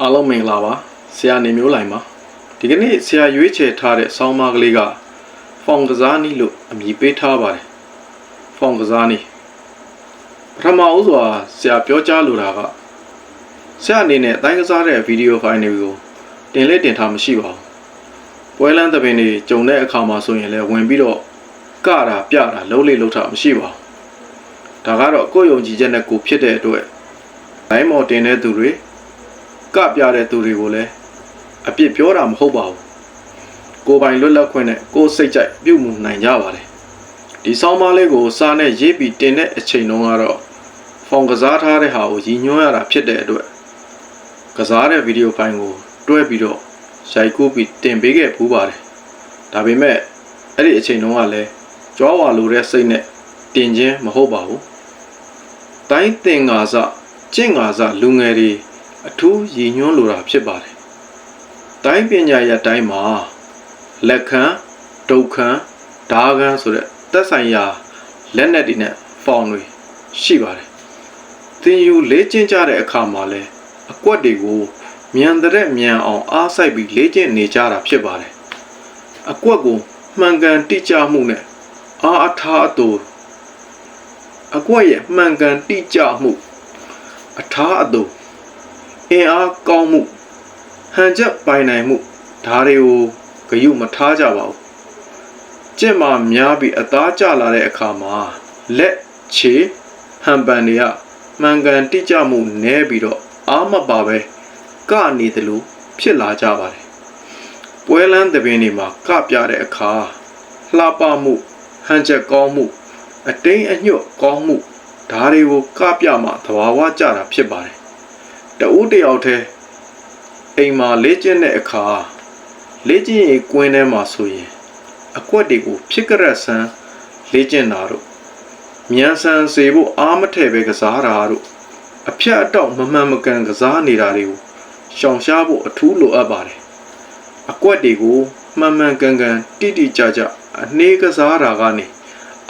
အားလုံးမင်္ဂလာပါဆရာနေမျိုးလိုင်ပါဒီကနေ့ဆရာရွေးချယ်ထားတဲ့ဆောင်းပါးကလေးကဖောင်ကစားနည်းလို့အမည်ပေးထားပါတယ်ဖောင်ကစားနည်းပထမဦးစွာဆရာပြောကြားလိုတာကဆရာအနေနဲ့အတိုင်းကစားတဲ့ဗီဒီယိုဖိုင်တွေကိုတင်လဲတင်ထားမရှိပါဘူးပွဲလန်းသဘင်တွေကြုံတဲ့အခါမှာဆိုရင်လည်းဝင်ပြီးတော့ကတာပြတာလုံးလေးလုံးထားမရှိပါဘူးဒါကတော့ကိုယ်ယုံကြည်ချက်နဲ့ကိုဖြစ်တဲ့အတွက်ဘိုင်းမော်တင်တဲ့သူတွေကပြတဲ့သူတွေကိုလည်းအပြစ်ပြောတာမဟုတ်ပါဘူးကိုပိုင်လွတ်လပ်ခွင့်နဲ့ကိုစိတ်ကြိုက်ပြုမှုနိုင်ကြပါတယ်ဒီဆောင်းပါးလေးကိုစာနဲ့ရေးပြီးတင်တဲ့အချိန်တုန်းကတော့ဖောင်ကစားထားတဲ့ဟာကိုရည်ညွှန်းရတာဖြစ်တဲ့အတွက်ကစားတဲ့ဗီဒီယိုဖိုင်ကိုတွဲပြီးတော့ရိုက်ကူးပြီးတင်ပေးခဲ့ပူးပါတယ်ဒါပေမဲ့အဲ့ဒီအချိန်တုန်းကလည်းကြွားဝါလိုတဲ့စိတ်နဲ့တင်ခြင်းမဟုတ်ပါဘူးတိုင်းသင်္ကာစကျင့်ကာစလူငယ်တွေအထူးရည်ညွှန်းလိုတာဖြစ်ပါတယ်။တိုင်းပညာရပ်တိုင်းမှာလက်ခံဒုတ်ခံဓာခံဆိုတဲ့သက်ဆိုင်ရာလက်နက်တွေနဲ့ဖောင်တွေရှိပါတယ်။သင်ယူလေ့ကျင့်ကြတဲ့အခါမှာလည်းအကွက်တွေကိုမြန်တဲ့မြန်အောင်အားစိုက်ပြီးလေ့ကျင့်နေကြတာဖြစ်ပါတယ်။အကွက်ကိုမှန်ကန်တိကျမှုနဲ့အားအထားအတူအကွက်ရဲ့မှန်ကန်တိကျမှုအထားအတူအင်အားကောင်းမှုဟန်ချက်ပိုင်နိုင်မှုဒါတွေကိုဂရုမထားကြပါဘူးကျင့်မှများပြီးအသားကျလာတဲ့အခါမှာလက်ခြေဟန်ပန်တွေကမှန်ကန်တိကျမှုနည်းပြီးတော့အားမပါပဲကနေတယ်လို့ဖြစ်လာကြပါတယ်ပွဲလန်းသဘင်တွေမှာကပြတဲ့အခါလှပမှုဟန်ချက်ကောင်းမှုအတိမ်အညွတ်ကောင်းမှုဒါတွေကိုကပြမှသဘာဝကျတာဖြစ်ပါတယ်တဦးတယောက်တည်းအိမ်မှာလေ့ကျင့်တဲ့အခါလေ့ကျင့်ရေးကွင်းထဲမှာဆိုရင်အကွက်တွေကိုဖြစ်ကြက်ဆန်းလေ့ကျင့်တာတို့မြန်ဆန်စေဖို့အားမထည့်ပဲကစားတာတို့အဖြတ်အတောက်မမှန်မကန်ကစားနေတာတွေကိုရှောင်ရှားဖို့အထူးလိုအပ်ပါတယ်အကွက်တွေကိုမှန်မှန်ကန်ကန်တိတိကျကျအနှေးကစားတာကနေ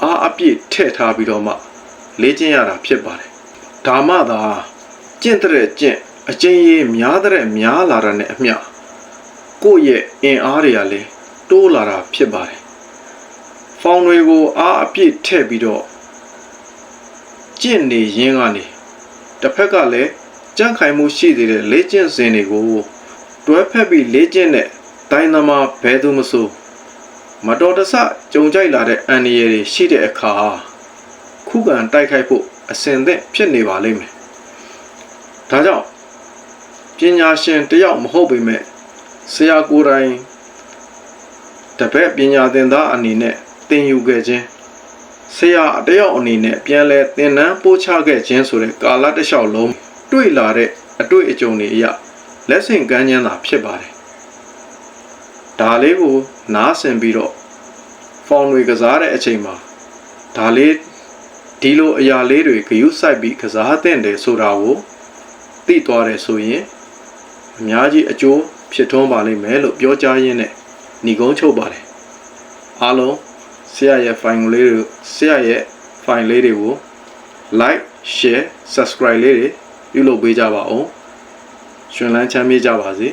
အားအပြည့်ထည့်ထားပြီးတော့မှလေ့ကျင့်ရတာဖြစ်ပါတယ်ဒါမှသာကျင့်တဲ့ကျင့်အကျဉ်းရေးများတဲ့များလာတာနဲ့အမျှကိုယ့်ရဲ့အင်အားတွေကလည်းတိုးလာတာဖြစ်ပါတယ်။ဖောင်တွေကိုအားအပြည့်ထည့်ပြီးတော့ကျင့်နေရင်းကနေတစ်ဖက်ကလည်းကြန့်ခိုင်မှုရှိသေးတဲ့လေ့ကျင့်စဉ်တွေကိုတွဲဖက်ပြီးလေ့ကျင့်တဲ့တိုင်းသမားဘယ်သူမဆိုမတော်တဆကြုံကြိုက်လာတဲ့အန္တရာယ်တွေရှိတဲ့အခါခုခံတိုက်ခိုက်ဖို့အစဉ်သင့်ဖြစ်နေပါလိမ့်မယ်။ဒါကြောင့်ပညာရှင်တယောက်မဟုတ်ပေမဲ့ဆရာကိုယ်တိုင်တပည့်ပညာသင်သားအနေနဲ့သင်ယူခဲ့ခြင်းဆရာတယောက်အနေနဲ့ပြန်လဲသင်တန်းပို့ချခဲ့ခြင်းဆိုတဲ့ကာလတစ်လျှောက်လုံးတွေ့လာတဲ့အတွေ့အကြုံတွေအရလက်ဆင့်ကမ်းခြင်းသာဖြစ်ပါတယ်ဒါလေးကိုနားဆင်ပြီးတော့ဖောင်တွေကစားတဲ့အချိန်မှာဒါလေးဒီလိုအရာလေးတွေဂရုစိုက်ပြီးကစားသင့်တယ်ဆိုတာကိုသိသွားတယ်ဆိုရင်အများကြီးအကျိုးဖြစ်ထွန်းပါလိမ့်မယ်လို့ပြောကြားရင်းနဲ့ညီကုန်းချုပ်ပါတယ်အားလုံးဆရာရဲ့ file လေးတွေကို like share subscribe လေးတွေပြုလုပ်ပေးကြပါဦးရှင်လန်းချမ်းမြေ့ကြပါစေ